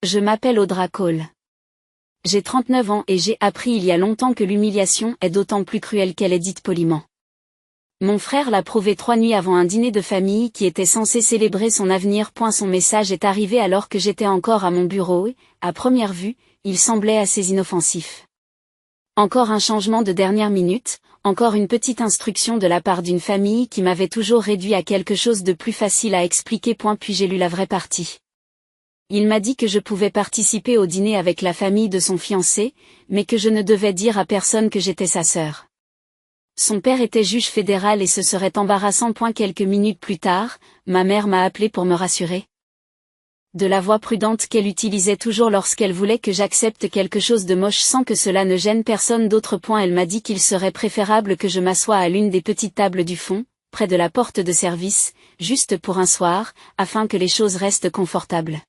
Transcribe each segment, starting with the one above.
Je m'appelle Audra Cole. J'ai 39 ans et j'ai appris il y a longtemps que l'humiliation est d'autant plus cruelle qu'elle est dite poliment. Mon frère l'a prouvé 3 nuits avant un dîner de famille qui était censé célébrer son avenir. Son message est arrivé alors que j'étais encore à mon bureau et, à première vue, il semblait assez inoffensif. Encore un changement de dernière minute, encore une petite instruction de la part d'une famille qui m'avait toujours réduit à quelque chose de plus facile à expliquer. Puis j'ai lu la vraie partie. Il m'a dit que je pouvais participer au dîner avec la famille de son fiancé, mais que je ne devais dire à personne que j'étais sa sœur. Son père était juge fédéral et ce serait embarrassant. Quelques minutes plus tard, ma mère m'a appelé pour me rassurer. De la voix prudente qu'elle utilisait toujours lorsqu'elle voulait que j'accepte quelque chose de moche sans que cela ne gêne personne d'autre. Elle m'a dit qu'il serait préférable que je m'assoie à l'une des petites tables du fond, près de la porte de service, juste pour un soir, afin que les choses restent confortables.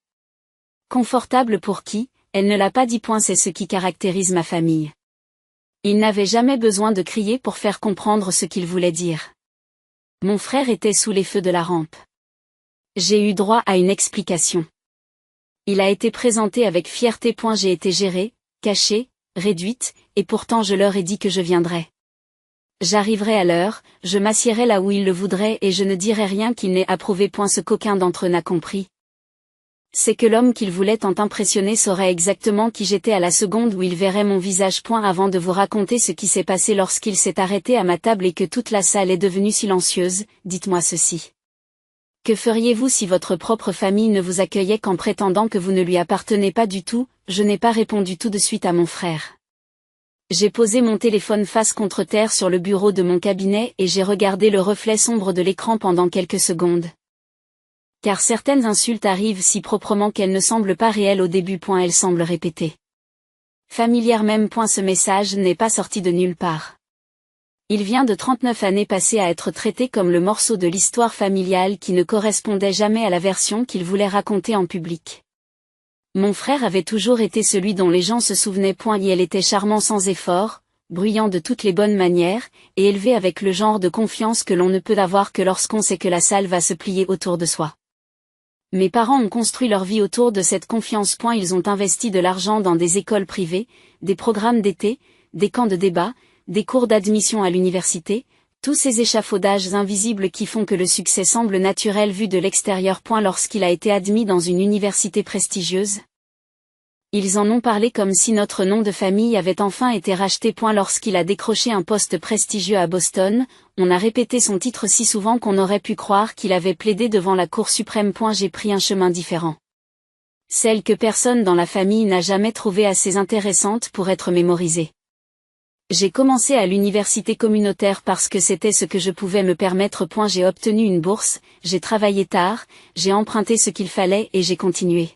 Confortable pour qui? Elle ne l'a pas dit. C'est ce qui caractérise ma famille. Il n'avait jamais besoin de crier pour faire comprendre ce qu'il voulait dire. Mon frère était sous les feux de la rampe. J'ai eu droit à une explication. Il a été présenté avec fierté. J'ai été gérée, cachée, réduite, et pourtant je leur ai dit que je viendrais. J'arriverai à l'heure, je m'assiérai là où il le voudrait et je ne dirai rien qu'il n'ait approuvé. Ce qu'aucun d'entre eux n'a compris. C'est que l'homme qu'il voulait tant impressionner saurait exactement qui j'étais à la seconde où il verrait mon visage. Avant de vous raconter ce qui s'est passé lorsqu'il s'est arrêté à ma table et que toute la salle est devenue silencieuse, dites-moi ceci. Que feriez-vous si votre propre famille ne vous accueillait qu'en prétendant que vous ne lui appartenez pas du tout? Je n'ai pas répondu tout de suite à mon frère. J'ai posé mon téléphone face contre terre sur le bureau de mon cabinet et j'ai regardé le reflet sombre de l'écran pendant quelques secondes. Car certaines insultes arrivent si proprement qu'elles ne semblent pas réelles au début. Elles semblent répétées. Familière même. Ce message n'est pas sorti de nulle part. Il vient de 39 années passées à être traité comme le morceau de l'histoire familiale qui ne correspondait jamais à la version qu'il voulait raconter en public. Mon frère avait toujours été celui dont les gens se souvenaient. Il était charmant sans effort, bruyant de toutes les bonnes manières, et élevé avec le genre de confiance que l'on ne peut avoir que lorsqu'on sait que la salle va se plier autour de soi. Mes parents ont construit leur vie autour de cette confiance. Ils ont investi de l'argent dans des écoles privées, des programmes d'été, des camps de débat, des cours d'admission à l'université, tous ces échafaudages invisibles qui font que le succès semble naturel vu de l'extérieur. Lorsqu'il a été admis dans une université prestigieuse, ils en ont parlé comme si notre nom de famille avait enfin été racheté. Lorsqu'il a décroché un poste prestigieux à Boston, on a répété son titre si souvent qu'on aurait pu croire qu'il avait plaidé devant la Cour suprême. J'ai pris un chemin différent. Celle que personne dans la famille n'a jamais trouvée assez intéressante pour être mémorisée. J'ai commencé à l'université communautaire parce que c'était ce que je pouvais me permettre. J'ai obtenu une bourse, j'ai travaillé tard, j'ai emprunté ce qu'il fallait et j'ai continué.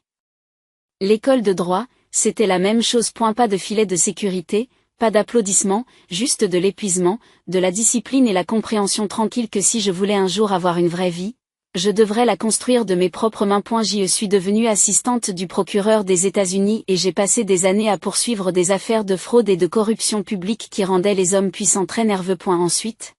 L'école de droit, c'était la même chose. Pas de filet de sécurité, pas d'applaudissements, juste de l'épuisement, de la discipline et la compréhension tranquille que si je voulais un jour avoir une vraie vie, je devrais la construire de mes propres mains. Je suis devenue assistante du procureur des États-Unis et j'ai passé des années à poursuivre des affaires de fraude et de corruption publique qui rendaient les hommes puissants très nerveux. Ensuite,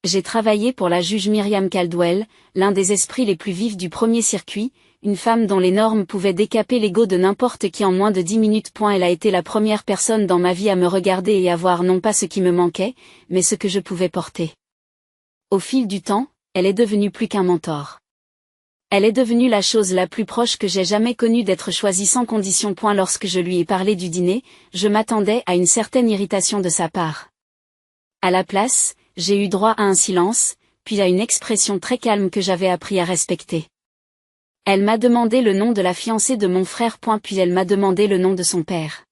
j'ai travaillé pour la juge Miriam Caldwell, l'un des esprits les plus vifs du premier circuit, une femme dont les normes pouvaient décaper l'ego de n'importe qui en moins de 10 minutes. Elle a été la première personne dans ma vie à me regarder et à voir non pas ce qui me manquait, mais ce que je pouvais porter. Au fil du temps, elle est devenue plus qu'un mentor. Elle est devenue la chose la plus proche que j'ai jamais connue d'être choisie sans condition. Lorsque je lui ai parlé du dîner, je m'attendais à une certaine irritation de sa part. À la place, j'ai eu droit à un silence, puis à une expression très calme que j'avais appris à respecter. Elle m'a demandé le nom de la fiancée de mon frère. Puis elle m'a demandé le nom de son père.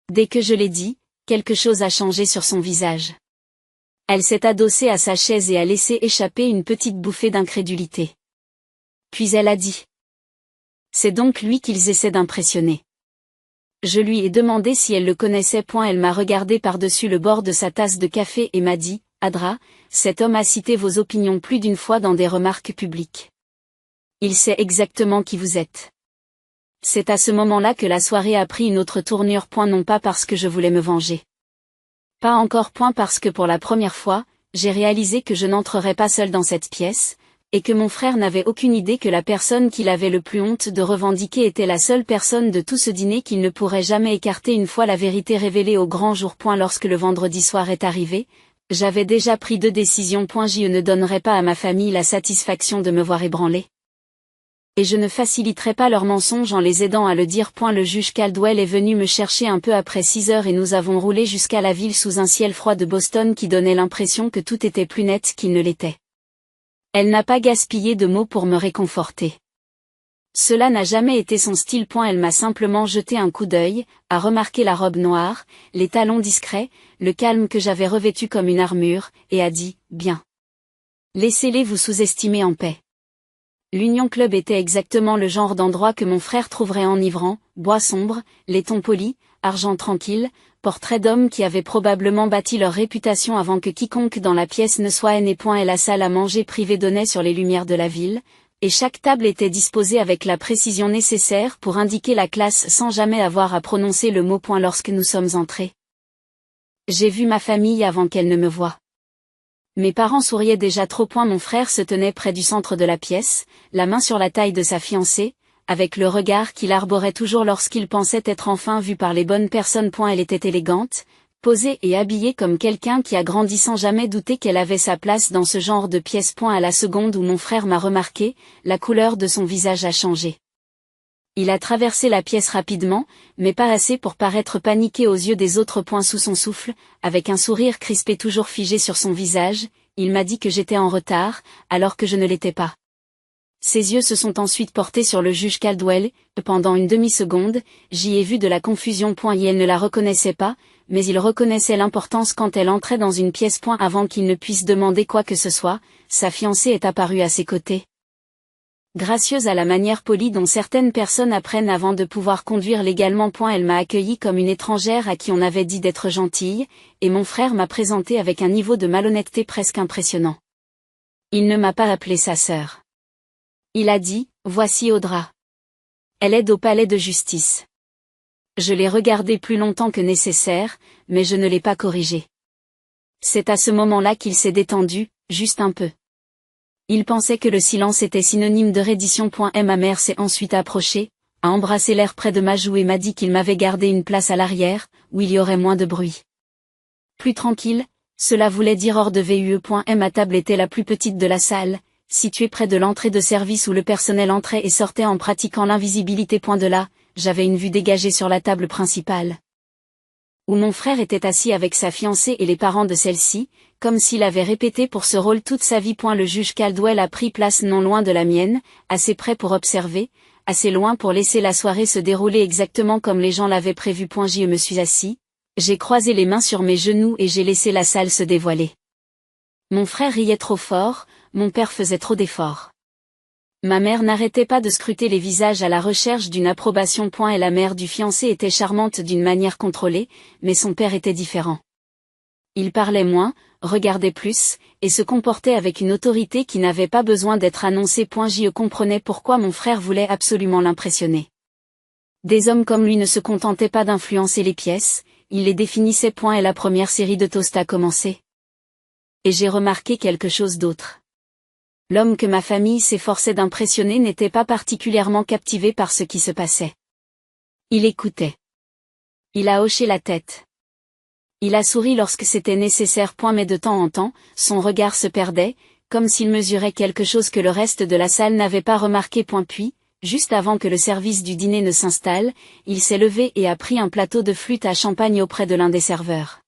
Dès que je l'ai dit, quelque chose a changé sur son visage. Elle s'est adossée à sa chaise et a laissé échapper une petite bouffée d'incrédulité. Puis elle a dit. C'est donc lui qu'ils essaient d'impressionner. Je lui ai demandé si elle le connaissait. Elle m'a regardé par-dessus le bord de sa tasse de café et m'a dit, Audra, cet homme a cité vos opinions plus d'une fois dans des remarques publiques. Il sait exactement qui vous êtes. C'est à ce moment-là que la soirée a pris une autre tournure. Non pas parce que je voulais me venger. Pas encore. Parce que pour la première fois, j'ai réalisé que je n'entrerais pas seule dans cette pièce, et que mon frère n'avait aucune idée que la personne qu'il avait le plus honte de revendiquer était la seule personne de tout ce dîner qu'il ne pourrait jamais écarter une fois la vérité révélée au grand jour. Lorsque le vendredi soir est arrivé, j'avais déjà pris 2 décisions. Je ne donnerais pas à ma famille la satisfaction de me voir ébranlée. Et je ne faciliterai pas leur mensonge en les aidant à le dire. Le juge Caldwell est venu me chercher un peu après 6 heures et nous avons roulé jusqu'à la ville sous un ciel froid de Boston qui donnait l'impression que tout était plus net qu'il ne l'était. Elle n'a pas gaspillé de mots pour me réconforter. Cela n'a jamais été son style. Elle m'a simplement jeté un coup d'œil, a remarqué la robe noire, les talons discrets, le calme que j'avais revêtu comme une armure, et a dit « Bien. Laissez-les vous sous-estimer en paix. » L'Union Club était exactement le genre d'endroit que mon frère trouverait enivrant, bois sombre, laiton poli, argent tranquille, portraits d'hommes qui avaient probablement bâti leur réputation avant que quiconque dans la pièce ne soit né. Et la salle à manger privée donnait sur les lumières de la ville, et chaque table était disposée avec la précision nécessaire pour indiquer la classe sans jamais avoir à prononcer le mot. Lorsque nous sommes entrés, j'ai vu ma famille avant qu'elle ne me voie. Mes parents souriaient déjà trop. Mon frère se tenait près du centre de la pièce, la main sur la taille de sa fiancée, avec le regard qu'il arborait toujours lorsqu'il pensait être enfin vu par les bonnes personnes. Elle était élégante, posée et habillée comme quelqu'un qui a grandi sans jamais douter qu'elle avait sa place dans ce genre de pièce. À la seconde où mon frère m'a remarqué, la couleur de son visage a changé. Il a traversé la pièce rapidement, mais pas assez pour paraître paniqué aux yeux des autres. Sous son souffle, avec un sourire crispé toujours figé sur son visage, il m'a dit que j'étais en retard, alors que je ne l'étais pas. Ses yeux se sont ensuite portés sur le juge Caldwell. Pendant une demi-seconde, j'y ai vu de la confusion. Et elle ne la reconnaissait pas, mais il reconnaissait l'importance quand elle entrait dans une pièce. Avant qu'il ne puisse demander quoi que ce soit, sa fiancée est apparue à ses côtés. Gracieuse à la manière polie dont certaines personnes apprennent avant de pouvoir conduire légalement. Elle m'a accueillie comme une étrangère à qui on avait dit d'être gentille, et mon frère m'a présenté avec un niveau de malhonnêteté presque impressionnant. Il ne m'a pas appelé sa sœur. Il a dit « Voici Audra. Elle aide au palais de justice. » Je l'ai regardé plus longtemps que nécessaire, mais je ne l'ai pas corrigé. C'est à ce moment-là qu'il s'est détendu, juste un peu. Il pensait que le silence était synonyme de reddition. Ma mère s'est ensuite approchée, a embrassé l'air près de ma joue et m'a dit qu'il m'avait gardé une place à l'arrière, où il y aurait moins de bruit. Plus tranquille, cela voulait dire hors de VUE. Ma table était la plus petite de la salle, située près de l'entrée de service où le personnel entrait et sortait en pratiquant l'invisibilité. De là, j'avais une vue dégagée sur la table principale, où mon frère était assis avec sa fiancée et les parents de celle-ci, comme s'il avait répété pour ce rôle toute sa vie. Le juge Caldwell a pris place non loin de la mienne, assez près pour observer, assez loin pour laisser la soirée se dérouler exactement comme les gens l'avaient prévu. Je me suis assis, j'ai croisé les mains sur mes genoux et j'ai laissé la salle se dévoiler. Mon frère riait trop fort, mon père faisait trop d'efforts. Ma mère n'arrêtait pas de scruter les visages à la recherche d'une approbation. Et la mère du fiancé était charmante d'une manière contrôlée, mais son père était différent. Il parlait moins, regardait plus, et se comportait avec une autorité qui n'avait pas besoin d'être annoncée. Je comprenais pourquoi mon frère voulait absolument l'impressionner. Des hommes comme lui ne se contentaient pas d'influencer les pièces, ils les définissaient. Et la première série de toasts a commencé. Et j'ai remarqué quelque chose d'autre. L'homme que ma famille s'efforçait d'impressionner n'était pas particulièrement captivé par ce qui se passait. Il écoutait. Il a hoché la tête. Il a souri lorsque c'était nécessaire. Mais de temps en temps, son regard se perdait, comme s'il mesurait quelque chose que le reste de la salle n'avait pas remarqué. Puis, juste avant que le service du dîner ne s'installe, il s'est levé et a pris un plateau de flûte à champagne auprès de l'un des serveurs.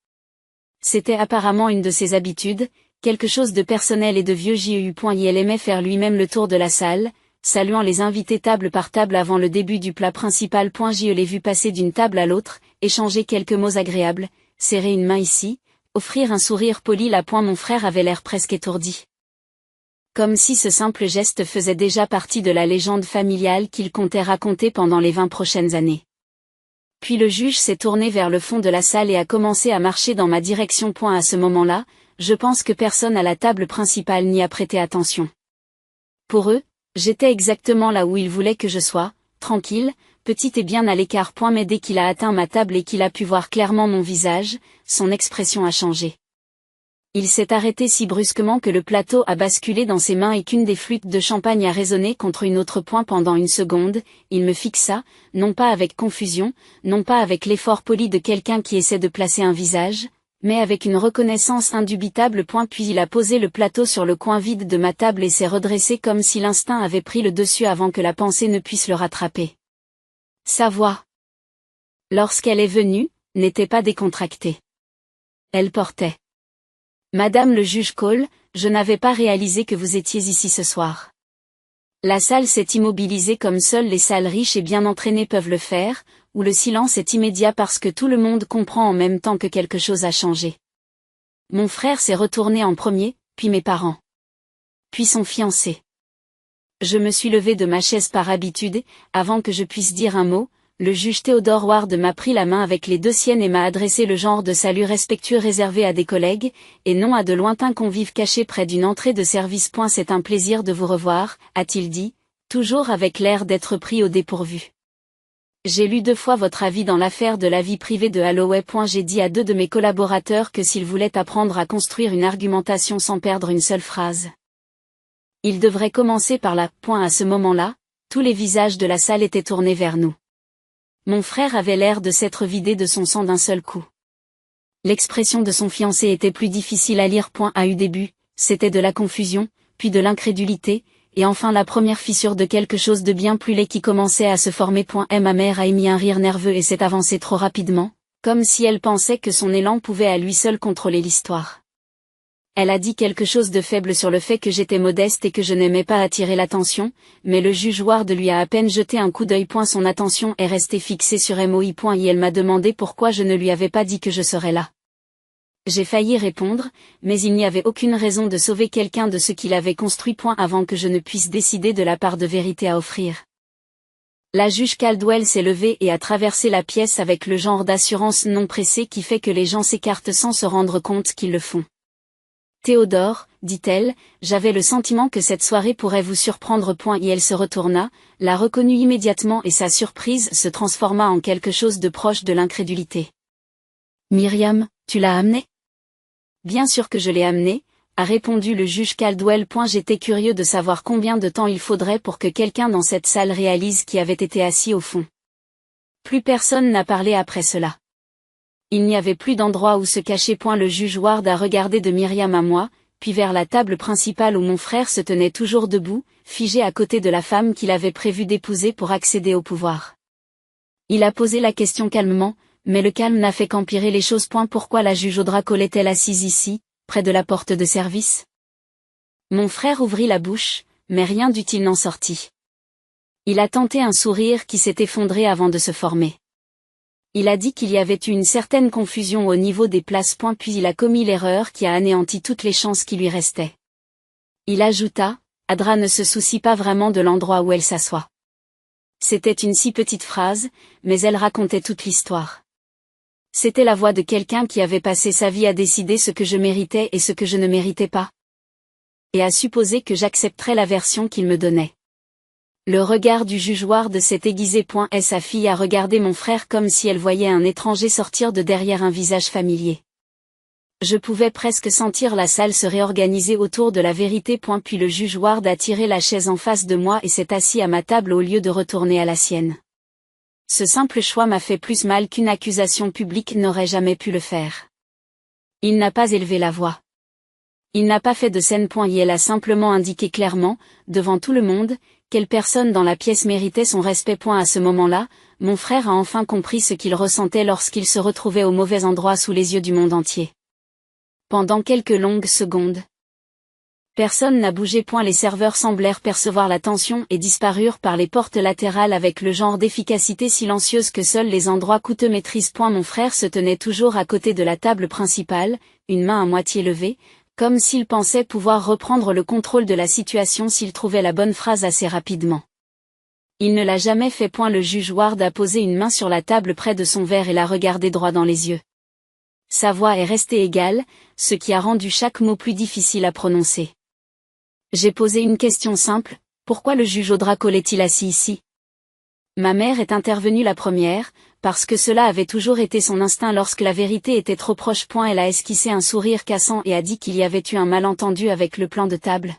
C'était apparemment une de ses habitudes, quelque chose de personnel et de vieux. Il aimait faire lui-même le tour de la salle, saluant les invités table par table avant le début du plat principal. Je l'ai vu passer d'une table à l'autre, échanger quelques mots agréables, serrer une main ici, offrir un sourire poli là. Mon frère avait l'air presque étourdi. Comme si ce simple geste faisait déjà partie de la légende familiale qu'il comptait raconter pendant les 20 prochaines années. Puis le juge s'est tourné vers le fond de la salle et a commencé à marcher dans ma direction. À ce moment-là, je pense que personne à la table principale n'y a prêté attention. Pour eux, j'étais exactement là où ils voulaient que je sois, tranquille, petite et bien à l'écart. Mais dès qu'il a atteint ma table et qu'il a pu voir clairement mon visage, son expression a changé. Il s'est arrêté si brusquement que le plateau a basculé dans ses mains et qu'une des flûtes de champagne a résonné contre une autre point pendant une seconde. Il me fixa, non pas avec confusion, non pas avec l'effort poli de quelqu'un qui essaie de placer un visage, mais avec une reconnaissance indubitable. Puis il a posé le plateau sur le coin vide de ma table et s'est redressé comme si l'instinct avait pris le dessus avant que la pensée ne puisse le rattraper. Sa voix, lorsqu'elle est venue, n'était pas décontractée. Elle portait: Madame le juge Cole, je n'avais pas réalisé que vous étiez ici ce soir. La salle s'est immobilisée comme seules les salles riches et bien entraînées peuvent le faire, où le silence est immédiat parce que tout le monde comprend en même temps que quelque chose a changé. Mon frère s'est retourné en premier, puis mes parents. Puis son fiancé. Je me suis levée de ma chaise par habitude, avant que je puisse dire un mot. Le juge Theodore Ward m'a pris la main avec les deux siennes et m'a adressé le genre de salut respectueux réservé à des collègues, et non à de lointains convives cachés près d'une entrée de service. C'est un plaisir de vous revoir, a-t-il dit, toujours avec l'air d'être pris au dépourvu. J'ai lu 2 fois votre avis dans l'affaire de la vie privée de Holloway. J'ai dit à 2 de mes collaborateurs que s'ils voulaient apprendre à construire une argumentation sans perdre une seule phrase, ils devraient commencer par là. À ce moment-là, tous les visages de la salle étaient tournés vers nous. Mon frère avait l'air de s'être vidé de son sang d'un seul coup. L'expression de son fiancé était plus difficile à lire. À eu début, c'était de la confusion, puis de l'incrédulité, et enfin la première fissure de quelque chose de bien plus laid qui commençait à se former. Ma mère a émis un rire nerveux et s'est avancée trop rapidement, comme si elle pensait que son élan pouvait à lui seul contrôler l'histoire. Elle a dit quelque chose de faible sur le fait que j'étais modeste et que je n'aimais pas attirer l'attention, mais le juge Ward lui a à peine jeté un coup d'œil. Son attention est restée fixée sur Moi. Et elle m'a demandé pourquoi je ne lui avais pas dit que je serais là. J'ai failli répondre, mais il n'y avait aucune raison de sauver quelqu'un de ce qu'il avait construit. Avant que je ne puisse décider de la part de vérité à offrir. La juge Caldwell s'est levée et a traversé la pièce avec le genre d'assurance non pressée qui fait que les gens s'écartent sans se rendre compte qu'ils le font. Théodore, dit-elle, j'avais le sentiment que cette soirée pourrait vous surprendre. Et elle se retourna, la reconnut immédiatement et sa surprise se transforma en quelque chose de proche de l'incrédulité. Myriam, tu l'as amenée? Bien sûr que je l'ai amenée, a répondu le juge Caldwell. J'étais curieux de savoir combien de temps il faudrait pour que quelqu'un dans cette salle réalise qui avait été assis au fond. Plus personne n'a parlé après cela. Il n'y avait plus d'endroit où se cacher. Le juge Ward a regardé de Myriam à moi, puis vers la table principale où mon frère se tenait toujours debout, figé à côté de la femme qu'il avait prévu d'épouser pour accéder au pouvoir. Il a posé la question calmement, mais le calme n'a fait qu'empirer les choses. Pourquoi la juge Audra Cole est-elle assise ici, près de la porte de service? Mon frère ouvrit la bouche, mais rien d'utile n'en sortit. Il a tenté un sourire qui s'est effondré avant de se former. Il a dit qu'il y avait eu une certaine confusion au niveau des places. Puis il a commis l'erreur qui a anéanti toutes les chances qui lui restaient. Il ajouta, Adra ne se soucie pas vraiment de l'endroit où elle s'assoit. C'était une si petite phrase, mais elle racontait toute l'histoire. C'était la voix de quelqu'un qui avait passé sa vie à décider ce que je méritais et ce que je ne méritais pas. Et à supposer que j'accepterais la version qu'il me donnait. Le regard du juge Ward s'est aiguisé. Sa fille a regardé mon frère comme si elle voyait un étranger sortir de derrière un visage familier. Je pouvais presque sentir la salle se réorganiser autour de la vérité. Puis le juge Ward a tiré la chaise en face de moi et s'est assis à ma table au lieu de retourner à la sienne. Ce simple choix m'a fait plus mal qu'une accusation publique n'aurait jamais pu le faire. Il n'a pas élevé la voix. Il n'a pas fait de scène. Et elle a simplement indiqué clairement, devant tout le monde, quelle personne dans la pièce méritait son respect. À ce moment-là, mon frère a enfin compris ce qu'il ressentait lorsqu'il se retrouvait au mauvais endroit sous les yeux du monde entier. Pendant quelques longues secondes, personne n'a bougé. Les serveurs semblèrent percevoir la tension et disparurent par les portes latérales avec le genre d'efficacité silencieuse que seuls les endroits coûteux maîtrisent. Mon frère se tenait toujours à côté de la table principale, une main à moitié levée, comme s'il pensait pouvoir reprendre le contrôle de la situation s'il trouvait la bonne phrase assez rapidement. Il ne l'a jamais fait. Le juge Ward a posé une main sur la table près de son verre et l'a regardé droit dans les yeux. Sa voix est restée égale, ce qui a rendu chaque mot plus difficile à prononcer. J'ai posé une question simple, pourquoi le juge Audra Cole est-il assis ici? Ma mère est intervenue la première, parce que cela avait toujours été son instinct lorsque la vérité était trop proche. Elle a esquissé un sourire cassant et a dit qu'il y avait eu un malentendu avec le plan de table.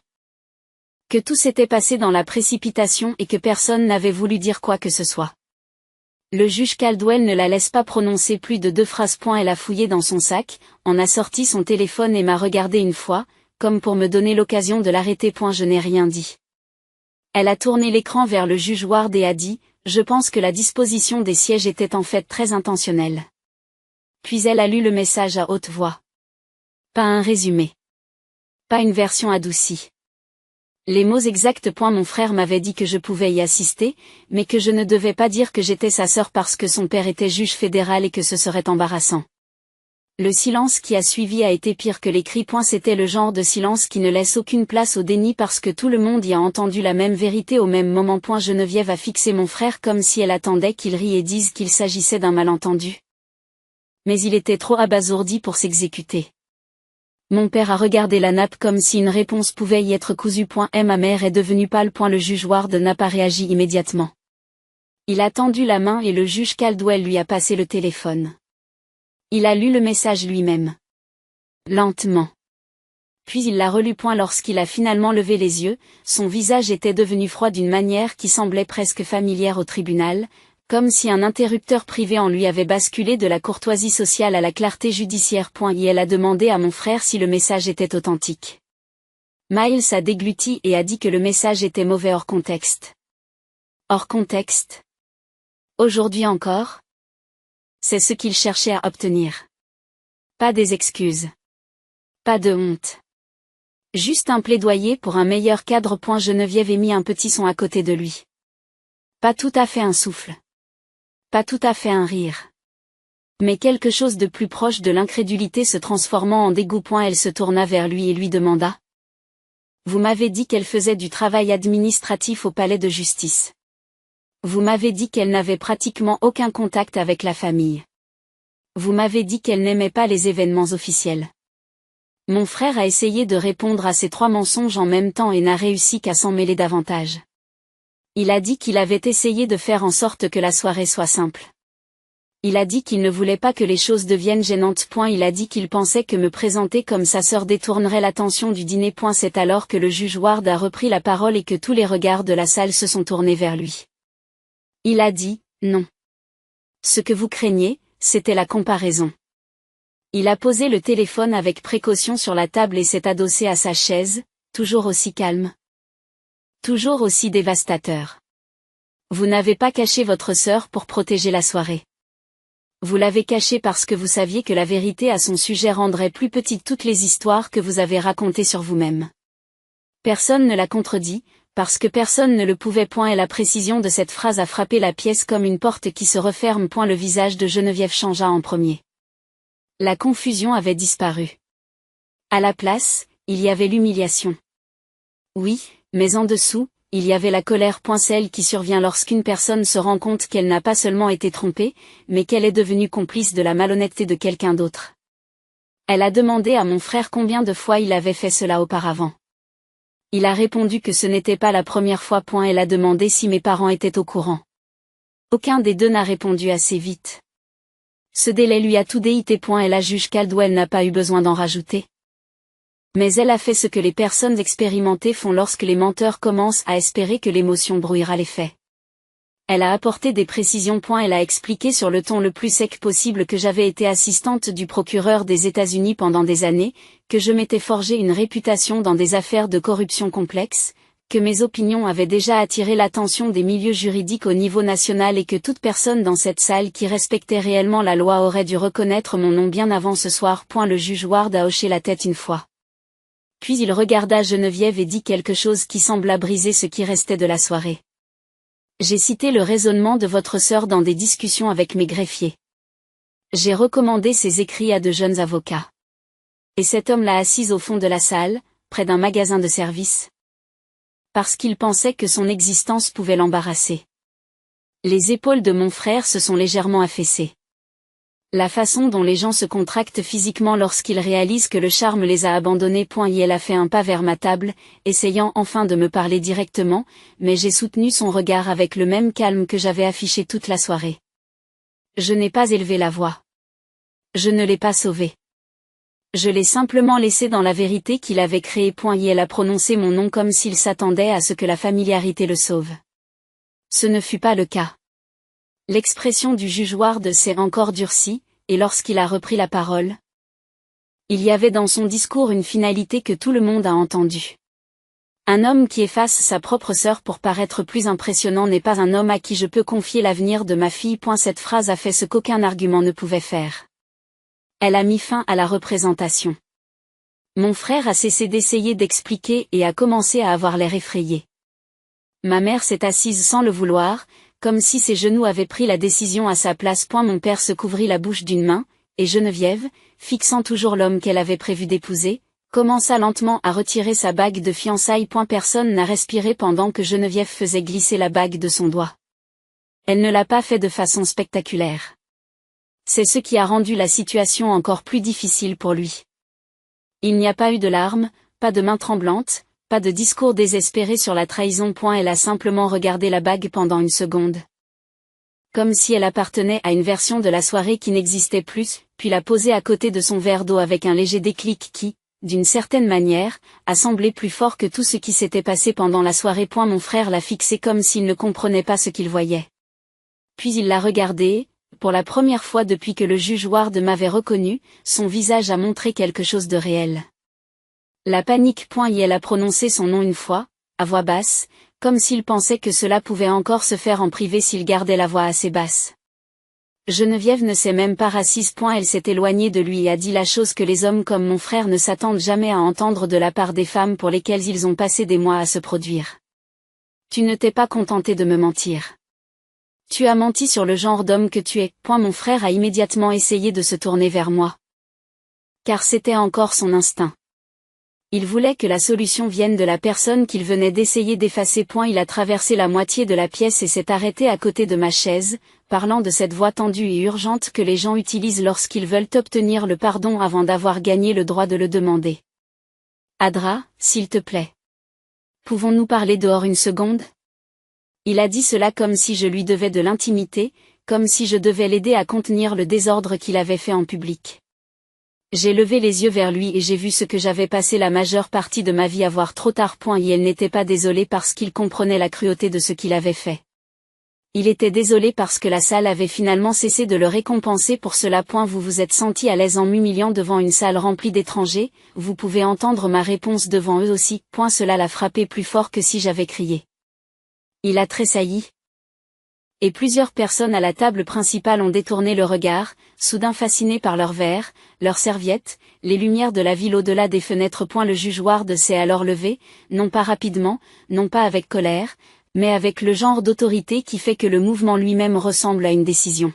Que tout s'était passé dans la précipitation et que personne n'avait voulu dire quoi que ce soit. Le juge Caldwell ne la laisse pas prononcer plus de 2 phrases. Elle a fouillé dans son sac, en a sorti son téléphone et m'a regardé une fois, comme pour me donner l'occasion de l'arrêter. Je n'ai rien dit. Elle a tourné l'écran vers le juge Ward et a dit « Je pense que la disposition des sièges était en fait très intentionnelle. » Puis elle a lu le message à haute voix. Pas un résumé. Pas une version adoucie. Les mots exacts. Mon frère m'avait dit que je pouvais y assister, mais que je ne devais pas dire que j'étais sa sœur parce que son père était juge fédéral et que ce serait embarrassant. Le silence qui a suivi a été pire que les cris. C'était le genre de silence qui ne laisse aucune place au déni parce que tout le monde y a entendu la même vérité au même moment. Geneviève a fixé mon frère comme si elle attendait qu'il rie et dise qu'il s'agissait d'un malentendu. Mais il était trop abasourdi pour s'exécuter. Mon père a regardé la nappe comme si une réponse pouvait y être cousue. Ma mère est devenue pâle. Le juge Ward n'a pas réagi immédiatement. Il a tendu la main et le juge Caldwell lui a passé le téléphone. Il a lu le message lui-même. Lentement. Puis il l'a relu. Lorsqu'il a finalement levé les yeux, son visage était devenu froid d'une manière qui semblait presque familière au tribunal, comme si un interrupteur privé en lui avait basculé de la courtoisie sociale à la clarté judiciaire. Et elle a demandé à mon frère si le message était authentique. Miles a dégluti et a dit que le message était mauvais hors contexte. Hors contexte. Aujourd'hui encore? C'est ce qu'il cherchait à obtenir. Pas des excuses. Pas de honte. Juste un plaidoyer pour un meilleur cadre. Geneviève a mis un petit son à côté de lui. Pas tout à fait un souffle. Pas tout à fait un rire. Mais quelque chose de plus proche de l'incrédulité se transformant en dégoût. Elle se tourna vers lui et lui demanda. Vous m'avez dit qu'elle faisait du travail administratif au palais de justice. Vous m'avez dit qu'elle n'avait pratiquement aucun contact avec la famille. Vous m'avez dit qu'elle n'aimait pas les événements officiels. Mon frère a essayé de répondre à ces 3 mensonges en même temps et n'a réussi qu'à s'en mêler davantage. Il a dit qu'il avait essayé de faire en sorte que la soirée soit simple. Il a dit qu'il ne voulait pas que les choses deviennent gênantes. Il a dit qu'il pensait que me présenter comme sa sœur détournerait l'attention du dîner. C'est alors que le juge Ward a repris la parole et que tous les regards de la salle se sont tournés vers lui. Il a dit, non. Ce que vous craignez, c'était la comparaison. Il a posé le téléphone avec précaution sur la table et s'est adossé à sa chaise, toujours aussi calme. Toujours aussi dévastateur. Vous n'avez pas caché votre sœur pour protéger la soirée. Vous l'avez cachée parce que vous saviez que la vérité à son sujet rendrait plus petites toutes les histoires que vous avez racontées sur vous-même. Personne ne l'a contredit, parce que personne ne le pouvait. Et la précision de cette phrase a frappé la pièce comme une porte qui se referme. Le visage de Geneviève changea en premier. La confusion avait disparu. À la place, il y avait l'humiliation. Oui, mais en dessous, il y avait la colère. Celle qui survient lorsqu'une personne se rend compte qu'elle n'a pas seulement été trompée, mais qu'elle est devenue complice de la malhonnêteté de quelqu'un d'autre. Elle a demandé à mon frère combien de fois il avait fait cela auparavant. Il a répondu que ce n'était pas la première fois. Elle a demandé si mes parents étaient au courant. Aucun des deux n'a répondu assez vite. Ce délai lui a tout déhité. Et la juge Caldwell n'a pas eu besoin d'en rajouter. Mais elle a fait ce que les personnes expérimentées font lorsque les menteurs commencent à espérer que l'émotion brouillera les faits. Elle a apporté des précisions. Elle a expliqué sur le ton le plus sec possible que j'avais été assistante du procureur des États-Unis pendant des années, que je m'étais forgé une réputation dans des affaires de corruption complexes, que mes opinions avaient déjà attiré l'attention des milieux juridiques au niveau national et que toute personne dans cette salle qui respectait réellement la loi aurait dû reconnaître mon nom bien avant ce soir. Le juge Ward a hoché la tête une fois. Puis il regarda Geneviève et dit quelque chose qui sembla briser ce qui restait de la soirée. J'ai cité le raisonnement de votre sœur dans des discussions avec mes greffiers. J'ai recommandé ses écrits à de jeunes avocats. Et cet homme l'a assise au fond de la salle, près d'un magasin de service. Parce qu'il pensait que son existence pouvait l'embarrasser. Les épaules de mon frère se sont légèrement affaissées. La façon dont les gens se contractent physiquement lorsqu'ils réalisent que le charme les a abandonnés. Elle a fait un pas vers ma table, essayant enfin de me parler directement, mais j'ai soutenu son regard avec le même calme que j'avais affiché toute la soirée. Je n'ai pas élevé la voix. Je ne l'ai pas sauvé. Je l'ai simplement laissé dans la vérité qu'il avait créée. Elle a prononcé mon nom comme s'il s'attendait à ce que la familiarité le sauve. Ce ne fut pas le cas. L'expression du juge Ward s'est encore durcie, et lorsqu'il a repris la parole, il y avait dans son discours une finalité que tout le monde a entendue. Un homme qui efface sa propre sœur pour paraître plus impressionnant n'est pas un homme à qui je peux confier l'avenir de ma fille. Cette phrase a fait ce qu'aucun argument ne pouvait faire. Elle a mis fin à la représentation. Mon frère a cessé d'essayer d'expliquer et a commencé à avoir l'air effrayé. Ma mère s'est assise sans le vouloir, comme si ses genoux avaient pris la décision à sa place. Mon père se couvrit la bouche d'une main, et Geneviève, fixant toujours l'homme qu'elle avait prévu d'épouser, commença lentement à retirer sa bague de fiançailles. Personne n'a respiré pendant que Geneviève faisait glisser la bague de son doigt. Elle ne l'a pas fait de façon spectaculaire. C'est ce qui a rendu la situation encore plus difficile pour lui. Il n'y a pas eu de larmes, pas de mains tremblantes, pas de discours désespéré sur la trahison. Elle a simplement regardé la bague pendant une seconde. Comme si elle appartenait à une version de la soirée qui n'existait plus, puis l'a posée à côté de son verre d'eau avec un léger déclic qui, d'une certaine manière, a semblé plus fort que tout ce qui s'était passé pendant la soirée. Mon frère l'a fixé comme s'il ne comprenait pas ce qu'il voyait. Puis il l'a regardée. Pour la première fois depuis que le juge Ward m'avait reconnu, son visage a montré quelque chose de réel. La panique. Elle a prononcé son nom une fois, à voix basse, comme s'il pensait que cela pouvait encore se faire en privé s'il gardait la voix assez basse. Geneviève ne s'est même pas rassise. Elle s'est éloignée de lui et a dit la chose que les hommes comme mon frère ne s'attendent jamais à entendre de la part des femmes pour lesquelles ils ont passé des mois à se produire. Tu ne t'es pas contenté de me mentir. Tu as menti sur le genre d'homme que tu es. Mon frère a immédiatement essayé de se tourner vers moi. Car c'était encore son instinct. Il voulait que la solution vienne de la personne qu'il venait d'essayer d'effacer. Il a traversé la moitié de la pièce et s'est arrêté à côté de ma chaise, parlant de cette voix tendue et urgente que les gens utilisent lorsqu'ils veulent obtenir le pardon avant d'avoir gagné le droit de le demander. Adra, s'il te plaît. Pouvons-nous parler dehors une seconde ? Il a dit cela comme si je lui devais de l'intimité, comme si je devais l'aider à contenir le désordre qu'il avait fait en public. J'ai levé les yeux vers lui et j'ai vu ce que j'avais passé la majeure partie de ma vie à voir trop tard. Et elle n'était pas désolé parce qu'il comprenait la cruauté de ce qu'il avait fait. Il était désolé parce que la salle avait finalement cessé de le récompenser pour cela. Vous vous êtes senti à l'aise en m'humiliant devant une salle remplie d'étrangers, vous pouvez entendre ma réponse devant eux aussi. Cela l'a frappé plus fort que si j'avais crié. Il a tressailli. Et plusieurs personnes à la table principale ont détourné le regard, soudain fascinées par leurs verres, leurs serviettes, les lumières de la ville au-delà des fenêtres. Le juge Ward s'est alors levé, non pas rapidement, non pas avec colère, mais avec le genre d'autorité qui fait que le mouvement lui-même ressemble à une décision.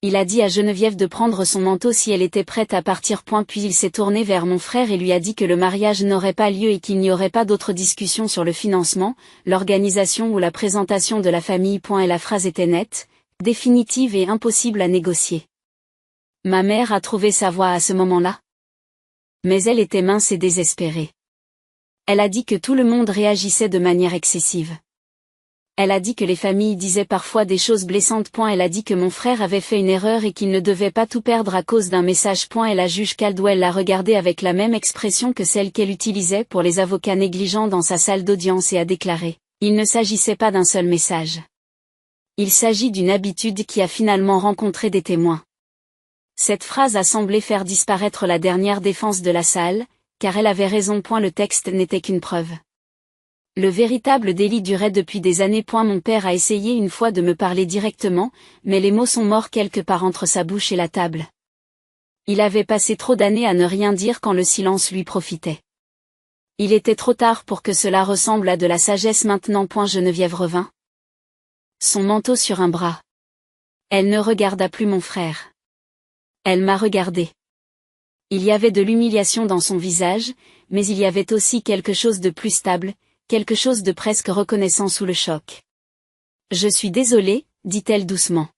Il a dit à Geneviève de prendre son manteau si elle était prête à partir. Puis il s'est tourné vers mon frère et lui a dit que le mariage n'aurait pas lieu et qu'il n'y aurait pas d'autre discussion sur le financement, l'organisation ou la présentation de la famille. Et la phrase était nette, définitive et impossible à négocier. Ma mère a trouvé sa voix à ce moment-là. Mais elle était mince et désespérée. Elle a dit que tout le monde réagissait de manière excessive. Elle a dit que les familles disaient parfois des choses blessantes. Elle a dit que mon frère avait fait une erreur et qu'il ne devait pas tout perdre à cause d'un message. Et la juge Caldwell l'a regardé avec la même expression que celle qu'elle utilisait pour les avocats négligents dans sa salle d'audience et a déclaré « Il ne s'agissait pas d'un seul message. Il s'agit d'une habitude qui a finalement rencontré des témoins. » Cette phrase a semblé faire disparaître la dernière défense de la salle, car elle avait raison. Le texte n'était qu'une preuve. Le véritable délit durait depuis des années. Mon père a essayé une fois de me parler directement, mais les mots sont morts quelque part entre sa bouche et la table. Il avait passé trop d'années à ne rien dire quand le silence lui profitait. Il était trop tard pour que cela ressemble à de la sagesse maintenant. Geneviève revint. Son manteau sur un bras. Elle ne regarda plus mon frère. Elle m'a regardé. Il y avait de l'humiliation dans son visage, mais il y avait aussi quelque chose de plus stable, quelque chose de presque reconnaissant sous le choc. « Je suis désolée, dit-elle doucement.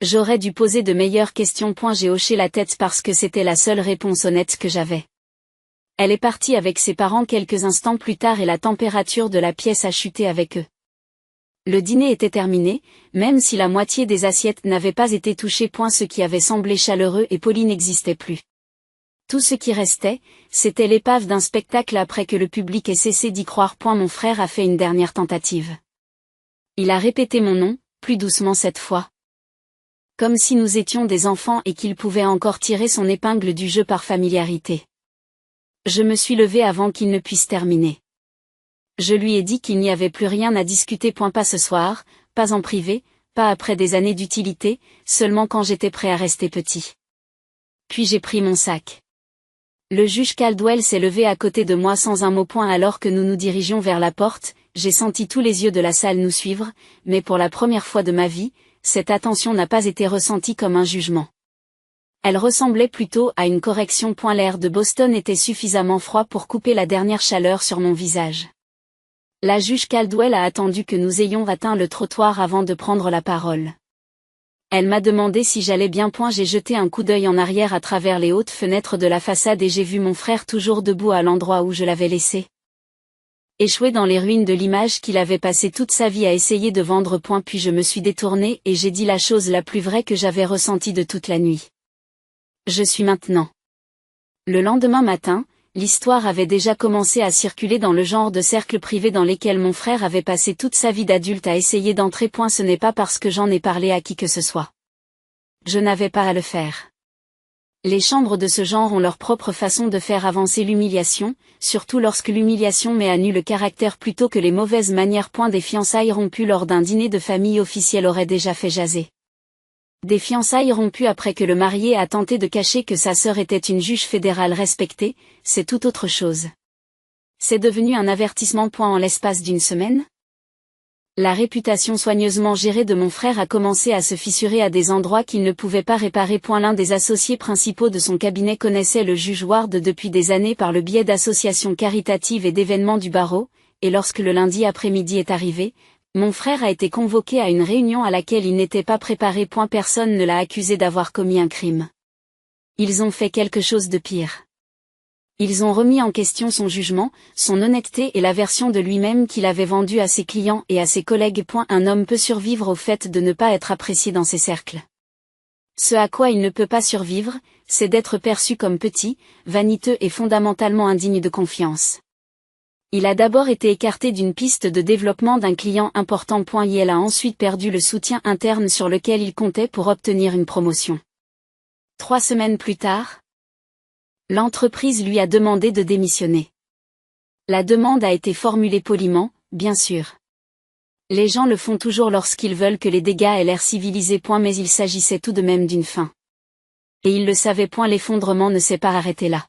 J'aurais dû poser de meilleures questions. J'ai hoché la tête parce que c'était la seule réponse honnête que j'avais. Elle est partie avec ses parents quelques instants plus tard et la température de la pièce a chuté avec eux. Le dîner était terminé, même si la moitié des assiettes n'avaient pas été touchées. Ce qui avait semblé chaleureux et poli n'existait plus. Tout ce qui restait, c'était l'épave d'un spectacle après que le public ait cessé d'y croire. Mon frère a fait une dernière tentative. Il a répété mon nom, plus doucement cette fois. Comme si nous étions des enfants et qu'il pouvait encore tirer son épingle du jeu par familiarité. Je me suis levée avant qu'il ne puisse terminer. Je lui ai dit qu'il n'y avait plus rien à discuter. Pas ce soir, pas en privé, pas après des années d'utilité, seulement quand j'étais prêt à rester petit. Puis j'ai pris mon sac. Le juge Caldwell s'est levé à côté de moi sans un mot. Alors que nous nous dirigions vers la porte, j'ai senti tous les yeux de la salle nous suivre, mais pour la première fois de ma vie, cette attention n'a pas été ressentie comme un jugement. Elle ressemblait plutôt à une correction. L'air de Boston était suffisamment froid pour couper la dernière chaleur sur mon visage. La juge Caldwell a attendu que nous ayons atteint le trottoir avant de prendre la parole. Elle m'a demandé si j'allais bien. J'ai jeté un coup d'œil en arrière à travers les hautes fenêtres de la façade et j'ai vu mon frère toujours debout à l'endroit où je l'avais laissé. Échoué dans les ruines de l'image qu'il avait passé toute sa vie à essayer de vendre. Puis je me suis détournée et j'ai dit la chose la plus vraie que j'avais ressentie de toute la nuit. Je suis maintenant. Le lendemain matin, l'histoire avait déjà commencé à circuler dans le genre de cercle privé dans lesquels mon frère avait passé toute sa vie d'adulte à essayer d'entrer. Ce n'est pas parce que j'en ai parlé à qui que ce soit. Je n'avais pas à le faire. Les chambres de ce genre ont leur propre façon de faire avancer l'humiliation, surtout lorsque l'humiliation met à nu le caractère plutôt que les mauvaises manières. Des fiançailles rompues lors d'un dîner de famille officiel auraient déjà fait jaser. Des fiançailles rompues après que le marié a tenté de cacher que sa sœur était une juge fédérale respectée, c'est tout autre chose. C'est devenu un avertissement. En l'espace d'une semaine ? La réputation soigneusement gérée de mon frère a commencé à se fissurer à des endroits qu'il ne pouvait pas réparer. L'un des associés principaux de son cabinet connaissait le juge Ward depuis des années par le biais d'associations caritatives et d'événements du barreau, et lorsque le lundi après-midi est arrivé, mon frère a été convoqué à une réunion à laquelle il n'était pas préparé. Personne ne l'a accusé d'avoir commis un crime. Ils ont fait quelque chose de pire. Ils ont remis en question son jugement, son honnêteté et la version de lui-même qu'il avait vendue à ses clients et à ses collègues. Un homme peut survivre au fait de ne pas être apprécié dans ses cercles. Ce à quoi il ne peut pas survivre, c'est d'être perçu comme petit, vaniteux et fondamentalement indigne de confiance. Il a d'abord été écarté d'une piste de développement d'un client important. Il a ensuite perdu le soutien interne sur lequel il comptait pour obtenir une promotion. 3 semaines plus tard, l'entreprise lui a demandé de démissionner. La demande a été formulée poliment, bien sûr. Les gens le font toujours lorsqu'ils veulent que les dégâts aient l'air civilisés. Mais il s'agissait tout de même d'une fin. Et il le savait. L'effondrement ne s'est pas arrêté là.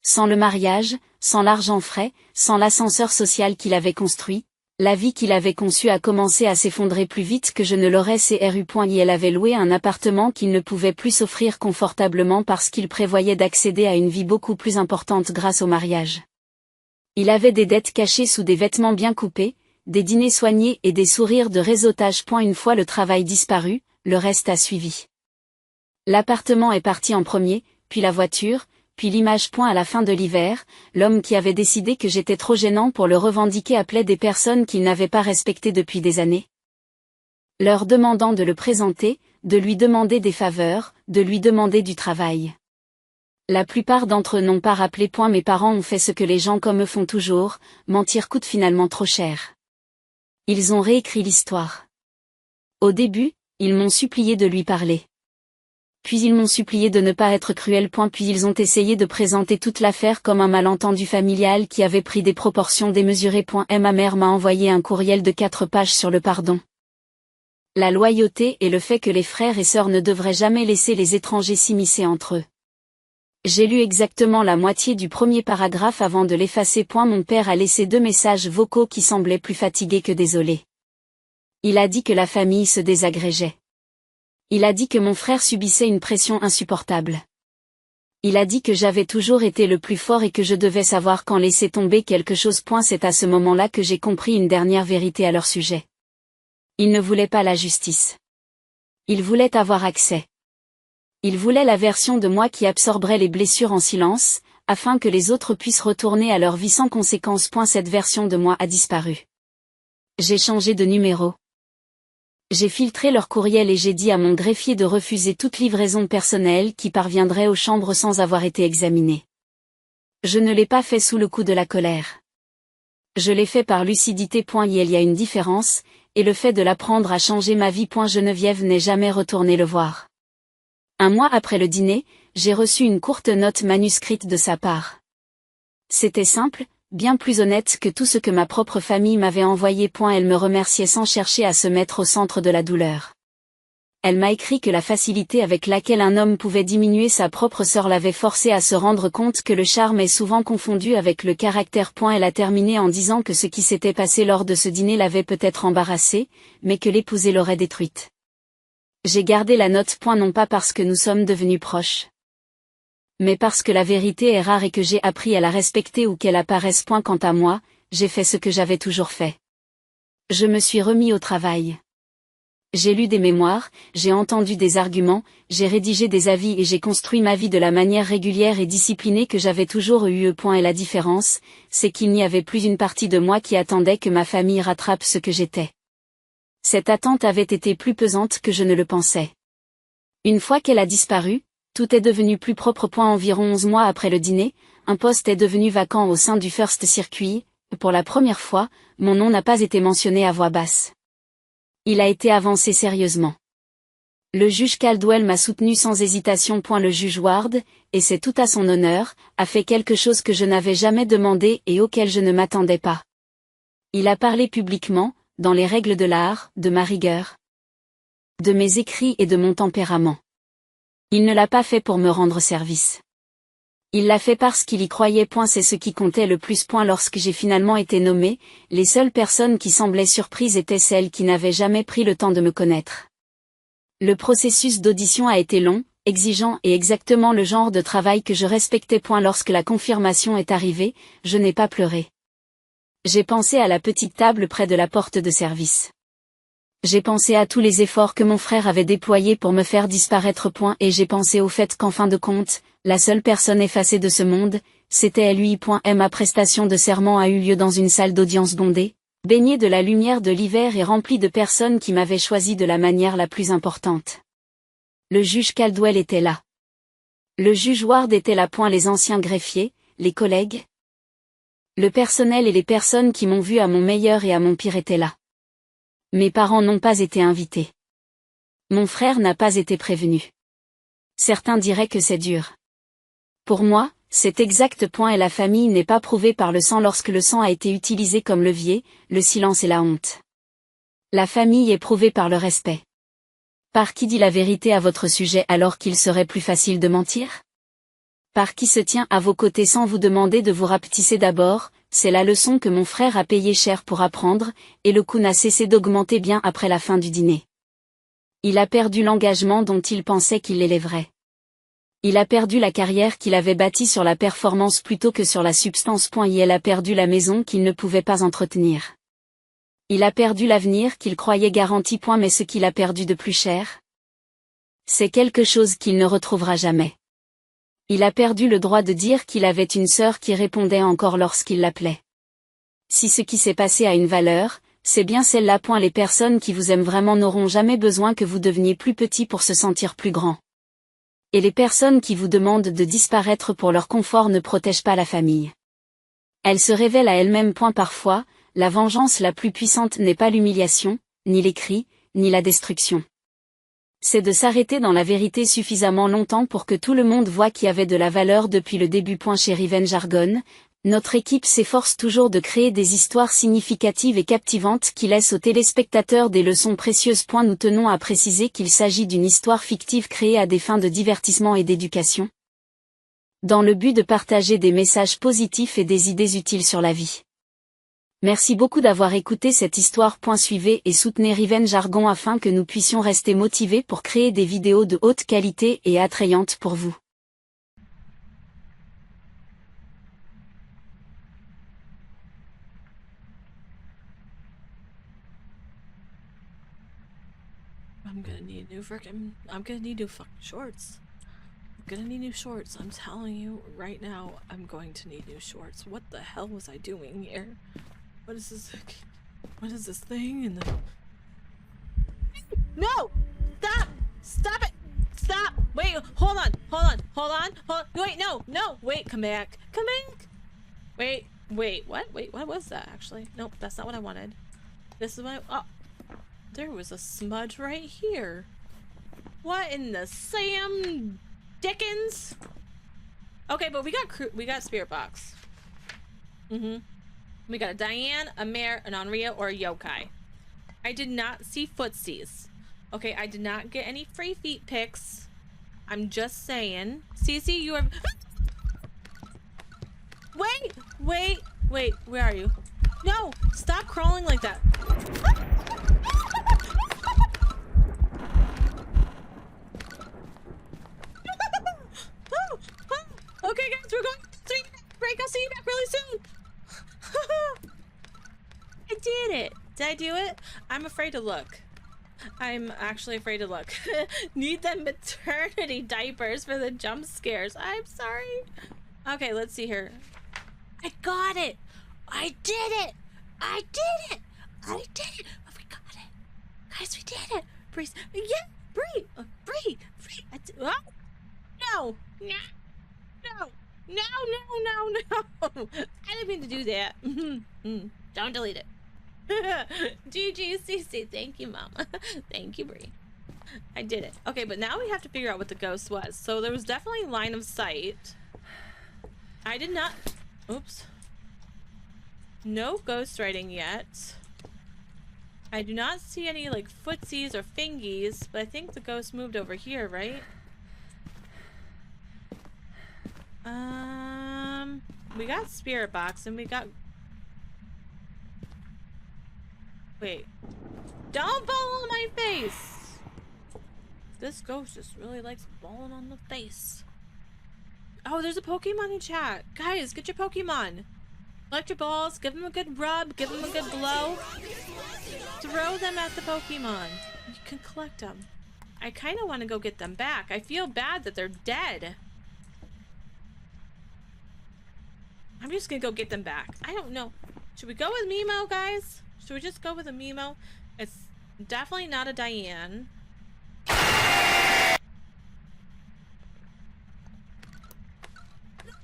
Sans le mariage, sans l'argent frais, sans l'ascenseur social qu'il avait construit, la vie qu'il avait conçue a commencé à s'effondrer plus vite que je ne l'aurais cru. Il avait loué un appartement qu'il ne pouvait plus s'offrir confortablement parce qu'il prévoyait d'accéder à une vie beaucoup plus importante grâce au mariage. Il avait des dettes cachées sous des vêtements bien coupés, des dîners soignés et des sourires de réseautage. Une fois le travail disparu, le reste a suivi. L'appartement est parti en premier, puis la voiture, puis l'image. À la fin de l'hiver, l'homme qui avait décidé que j'étais trop gênant pour le revendiquer appelait des personnes qu'il n'avait pas respectées depuis des années, leur demandant de le présenter, de lui demander des faveurs, de lui demander du travail. La plupart d'entre eux n'ont pas rappelé. Mes parents ont fait ce que les gens comme eux font toujours, mentir coûte finalement trop cher. Ils ont réécrit l'histoire. Au début, ils m'ont supplié de lui parler. Puis ils m'ont supplié de ne pas être cruel. Puis ils ont essayé de présenter toute l'affaire comme un malentendu familial qui avait pris des proportions démesurées. Ma mère m'a envoyé un courriel de 4 pages sur le pardon. La loyauté et le fait que les frères et sœurs ne devraient jamais laisser les étrangers s'immiscer entre eux. J'ai lu exactement la moitié du premier paragraphe avant de l'effacer. Mon père a laissé 2 messages vocaux qui semblaient plus fatigués que désolés. Il a dit que la famille se désagrégeait. Il a dit que mon frère subissait une pression insupportable. Il a dit que j'avais toujours été le plus fort et que je devais savoir quand laisser tomber quelque chose. C'est à ce moment-là que j'ai compris une dernière vérité à leur sujet. Ils ne voulaient pas la justice. Il voulait avoir accès. Il voulait la version de moi qui absorberait les blessures en silence, afin que les autres puissent retourner à leur vie sans conséquence. Cette version de moi a disparu. J'ai changé de numéro. J'ai filtré leur courriel et j'ai dit à mon greffier de refuser toute livraison personnelle qui parviendrait aux chambres sans avoir été examinée. Je ne l'ai pas fait sous le coup de la colère. Je l'ai fait par lucidité. Il y a une différence, et le fait de l'apprendre a changé ma vie. Geneviève n'est jamais retournée le voir. Un mois après le dîner, j'ai reçu une courte note manuscrite de sa part. C'était simple, bien plus honnête que tout ce que ma propre famille m'avait envoyé. Elle me remerciait sans chercher à se mettre au centre de la douleur. Elle m'a écrit que la facilité avec laquelle un homme pouvait diminuer sa propre sœur l'avait forcé à se rendre compte que le charme est souvent confondu avec le caractère. Elle a terminé en disant que ce qui s'était passé lors de ce dîner l'avait peut-être embarrassée, mais que l'épouser l'aurait détruite. J'ai gardé la note. Non pas parce que nous sommes devenus proches, mais parce que la vérité est rare et que j'ai appris à la respecter ou qu'elle apparaisse. Quant à moi, j'ai fait ce que j'avais toujours fait. Je me suis remis au travail. J'ai lu des mémoires, j'ai entendu des arguments, j'ai rédigé des avis et j'ai construit ma vie de la manière régulière et disciplinée que j'avais toujours eue. Et la différence, c'est qu'il n'y avait plus une partie de moi qui attendait que ma famille rattrape ce que j'étais. Cette attente avait été plus pesante que je ne le pensais. Une fois qu'elle a disparu, tout est devenu plus propre. Environ 11 mois après le dîner, un poste est devenu vacant au sein du First Circuit. Pour la première fois, mon nom n'a pas été mentionné à voix basse. Il a été avancé sérieusement. Le juge Caldwell m'a soutenu sans hésitation. Le juge Ward, et c'est tout à son honneur, a fait quelque chose que je n'avais jamais demandé et auquel je ne m'attendais pas. Il a parlé publiquement, dans les règles de l'art, de ma rigueur, de mes écrits et de mon tempérament. Il ne l'a pas fait pour me rendre service. Il l'a fait parce qu'il y croyait. C'est ce qui comptait le plus. Lorsque j'ai finalement été nommé, les seules personnes qui semblaient surprises étaient celles qui n'avaient jamais pris le temps de me connaître. Le processus d'audition a été long, exigeant et exactement le genre de travail que je respectais. Lorsque la confirmation est arrivée, je n'ai pas pleuré. J'ai pensé à la petite table près de la porte de service. J'ai pensé à tous les efforts que mon frère avait déployés pour me faire disparaître. Et j'ai pensé au fait qu'en fin de compte, la seule personne effacée de ce monde, c'était lui. Ma prestation de serment a eu lieu dans une salle d'audience bondée, baignée de la lumière de l'hiver et remplie de personnes qui m'avaient choisi de la manière la plus importante. Le juge Caldwell était là. Le juge Ward était là. Les anciens greffiers, les collègues, le personnel et les personnes qui m'ont vu à mon meilleur et à mon pire étaient là. Mes parents n'ont pas été invités. Mon frère n'a pas été prévenu. Certains diraient que c'est dur. Pour moi, c'est exact. Et la famille n'est pas prouvée par le sang lorsque le sang a été utilisé comme levier, le silence et la honte. La famille est prouvée par le respect. Par qui dit la vérité à votre sujet alors qu'il serait plus facile de mentir? Par qui se tient à vos côtés sans vous demander de vous rapetisser d'abord? C'est la leçon que mon frère a payé cher pour apprendre, et le coût n'a cessé d'augmenter bien après la fin du dîner. Il a perdu l'engagement dont il pensait qu'il l'élèverait. Il a perdu la carrière qu'il avait bâtie sur la performance plutôt que sur la substance. Il a perdu la maison qu'il ne pouvait pas entretenir. Il a perdu l'avenir qu'il croyait garanti. Mais ce qu'il a perdu de plus cher, c'est quelque chose qu'il ne retrouvera jamais. Il a perdu le droit de dire qu'il avait une sœur qui répondait encore lorsqu'il l'appelait. Si ce qui s'est passé a une valeur, c'est bien celle-là. Les personnes qui vous aiment vraiment n'auront jamais besoin que vous deveniez plus petit pour se sentir plus grand. Et les personnes qui vous demandent de disparaître pour leur confort ne protègent pas la famille. Elles se révèlent à elles-mêmes. Parfois, la vengeance la plus puissante n'est pas l'humiliation, ni les cris, ni la destruction. C'est de s'arrêter dans la vérité suffisamment longtemps pour que tout le monde voit qu'il y avait de la valeur depuis le début. Chez Revenge Jargon, notre équipe s'efforce toujours de créer des histoires significatives et captivantes qui laissent aux téléspectateurs des leçons précieuses. Nous tenons à préciser qu'il s'agit d'une histoire fictive créée à des fins de divertissement et d'éducation, dans le but de partager des messages positifs et des idées utiles sur la vie. Merci beaucoup d'avoir écouté cette histoire. Suivez et soutenez Revenge Jargon afin que nous puissions rester motivés pour créer des vidéos de haute qualité et attrayantes pour vous. I'm good. gonna need new fucking shorts. I'm gonna need new shorts. I'm telling you right now, I'm going to need new shorts. What the hell was I doing here? What is this? What is this thing in the... No! Stop! Stop it! Stop! Wait, hold on. Wait, no! Wait, come back. Wait, what? Wait, what was that actually? Nope, that's not what I wanted. This is what oh. There was a smudge right here. What in the Sam Dickens? Okay, but we got spirit box. We got a Diane, a Mare, an Onryo, or a Yokai. I did not see footsies. Okay, I did not get any free feet pics. I'm just saying. Cece, you are... Wait, where are you? No, stop crawling like that. Okay, guys, we're going to break. I'll see you back really soon. I did it. Did I do it? I'm afraid to look. I'm actually afraid to look. Need them maternity diapers for the jump scares. I'm sorry. Okay, let's see here. I got it. I did it. Oh, we got it. Guys, we did it. Bree. Yeah, Bree. Bree. Oh. No. I didn't mean to do that. Don't delete it. GGCC. Thank you, Mama. Thank you, Bree. I did it. Okay, but now we have to figure out what the ghost was. So there was definitely line of sight. I did not... Oops. No ghost writing yet. I do not see any like footsies or fingies, but I think the ghost moved over here, right? We got spirit box and we got... Wait. Don't fall on my face! This ghost just really likes balling on the face. Oh, there's a Pokemon in chat. Guys, get your Pokemon. Collect your balls, give them a good rub, give them a good blow. Throw them at the Pokemon. You can collect them. I kind of want to go get them back. I feel bad that they're dead. I'm just gonna go get them back. I don't know. Should we go with Mimo, guys? Should we just go with a Mimo? It's definitely not a Diane.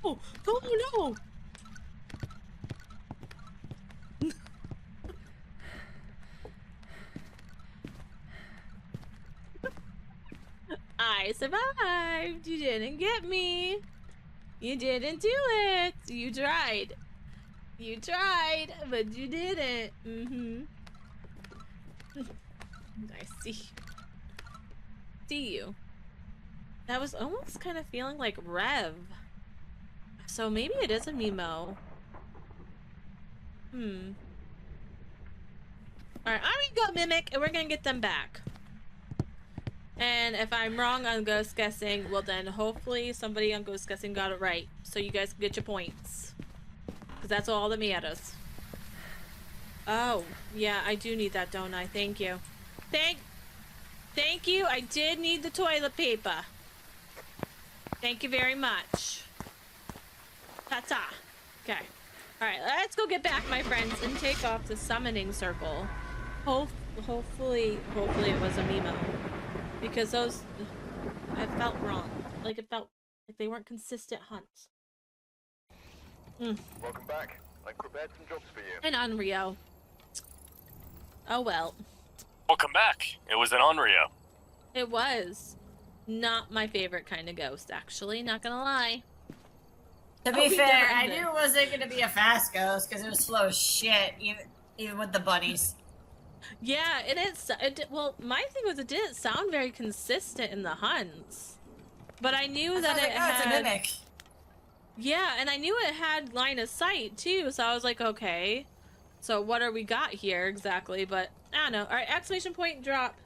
No! Oh no! I survived! You didn't get me! You didn't do it! You tried! You tried, but you didn't! I see. See you. That was almost kind of feeling like Rev. So maybe it is a Mimo. Alright, I'm gonna go Mimic and we're gonna get them back. And if I'm wrong on ghost guessing, well then hopefully somebody on ghost guessing got it right. So you guys can get your points. Because that's all that matters. Oh, yeah, I do need that, don't I? Thank you. Thank you. I did need the toilet paper. Thank you very much. Ta-ta. Okay. Alright, let's go get back, my friends, and take off the summoning circle. Hopefully it was a Mimo. Because those... I felt wrong. Like, it felt like they weren't consistent hunts. Welcome back. I prepared some jobs for you. And Onryo. Oh well. Welcome back. It was an Onryo. It was. Not my favorite kind of ghost, actually. Not gonna lie. To be fair, I knew it wasn't gonna be a fast ghost because it was slow as shit, even with the bunnies. Yeah, well, my thing was it didn't sound very consistent in the hunts. But I knew that it had... it's a mimic. Yeah, and I knew it had line of sight, too, so I was like, okay. So what are we got here, exactly? But, I don't know. Alright, exclamation point, drop.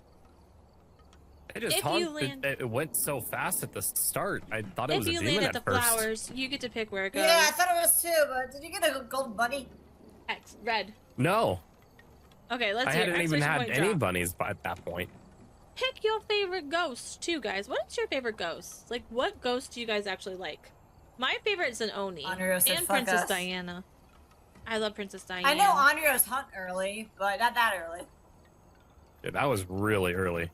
It went so fast at the start. I thought it was a demon at first. If you land at the flowers, you get to pick where it goes. Yeah, I thought it was too, but did you get a gold bunny? X, red. No. Okay, let's I see. hadn't even had any bunnies at that point. Pick like your favorite ghost too, guys. What is your favorite ghost? Like, what ghost do you guys actually like? My favorite is an Oni Andrea said, and "Fuck Princess us." Diana. I love Princess Diana. I know Andrea's hunt early, but not that early. Yeah, that was really early.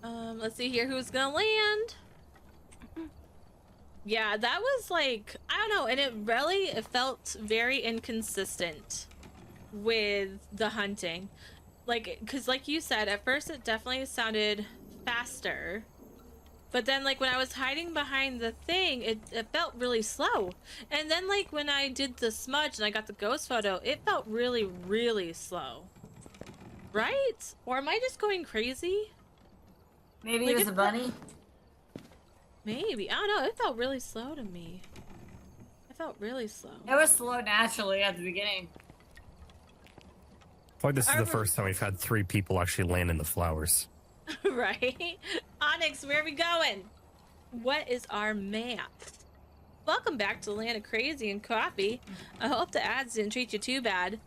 Let's see here who's gonna land. Yeah, that was like, I don't know, and it felt very inconsistent with the hunting. Like, because like you said, at first it definitely sounded faster. But then, like, when I was hiding behind the thing, it felt really slow. And then, like, when I did the smudge and I got the ghost photo, it felt really, really slow. Right? Or am I just going crazy? Maybe Like, it was a bunny. Maybe. I don't know. It felt really slow to me. It felt really slow. It was slow naturally at the beginning. I feel like this is the first time we've had 3 people actually land in the flowers. Right? Onyx, where are we going? What is our map? Welcome back to the Land of Crazy and Coffee. I hope the ads didn't treat you too bad.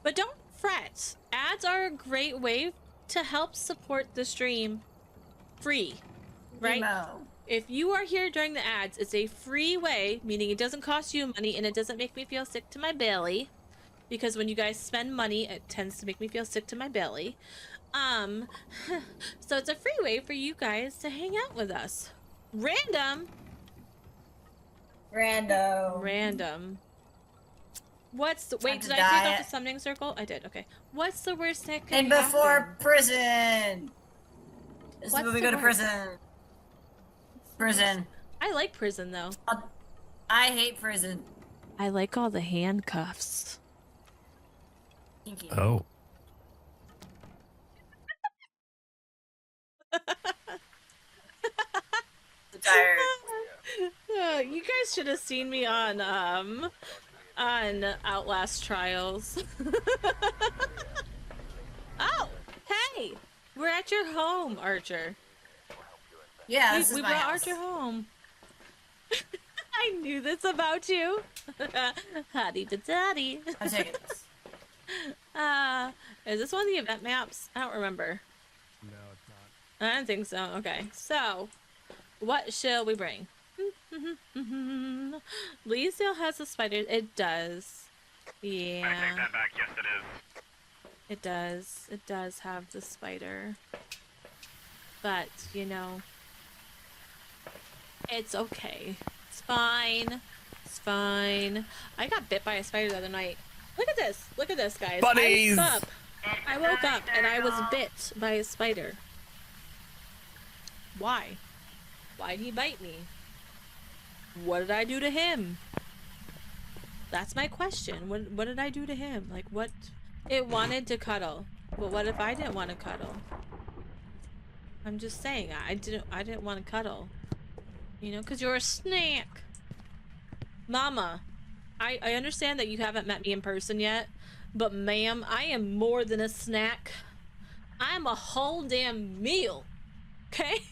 But don't fret. Ads are a great way to help support the stream free. Right? Emo. If you are here during the ads, it's a free way, meaning it doesn't cost you money and it doesn't make me feel sick to my belly. Because when you guys spend money, it tends to make me feel sick to my belly. So it's a free way for you guys to hang out with us. Random. What's the, wait, did I take off the summoning circle? I did, okay. What's the worst that could And before prison. This is when we go to prison. Prison. I like prison though. I hate prison. I like all the handcuffs. Kinky. Oh. I'm tired. You guys should have seen me on Outlast Trials. Oh, hey, we're at your home, Archer. Yeah, this is we my brought house. Archer home. I knew this about you. Hottie to daddy. I'm taking this. Is this one of the event maps? I don't remember. No, it's not. I don't think so. Okay, so what shall we bring? Leesdale has a spider. It does. Yeah. I take that back. Yes, it is. It does. It does have the spider. But, you know, it's okay. It's fine. It's fine. I got bit by a spider the other night. Look at this. Look at this, guys. Buddies! I woke up and I was bit by a spider. Why? Why'd he bite me? What did I do to him? That's my question. What did I do to him? Like, what? It wanted to cuddle. But what if I didn't want to cuddle? I'm just saying, I didn't want to cuddle. You know, because you're a snack. Mama, I understand that you haven't met me in person yet, but ma'am, I am more than a snack. I'm a whole damn meal. Okay?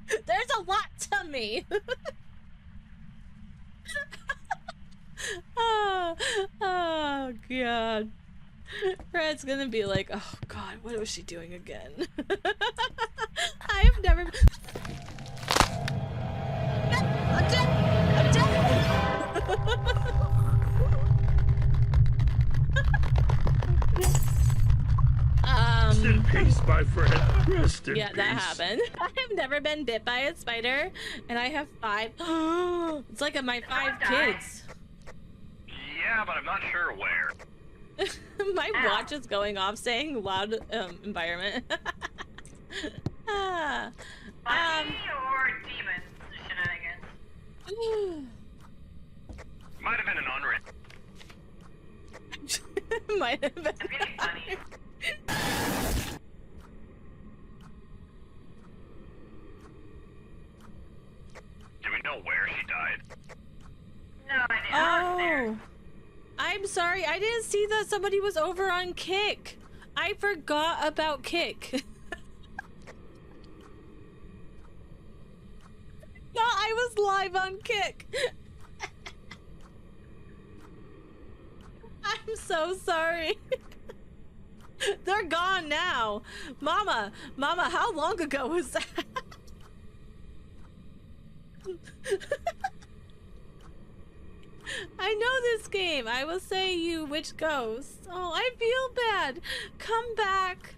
There's a lot to me. Oh God. Fred's gonna be like, oh God, what was she doing again? I have never. I'm dead. I'm dead. Rest in peace, my friend. Rest in Yeah, peace. that happened. I have never been bit by a spider, and I have 5. It's like my 5 kids. Yeah, but I'm not sure where. My watch is going off saying loud environment. Bunny or demon shenanigans? Might have been an unwritten. Might have been. I'm getting funny. Do we know where she died? No, I didn't. I was there. Oh, I'm sorry. I didn't see that somebody was over on Kick. I forgot about Kick. No, I was live on Kick. I'm so sorry. They're gone now. Mama, how long ago was that? I know this game. I will say you which ghost. Oh, I feel bad. Come back.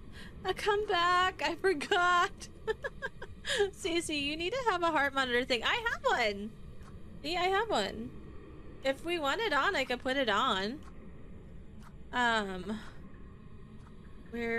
Come back. I forgot. Cece, you need to have a heart monitor thing. I have one. See, I have one. If we want it on, I could put it on. Where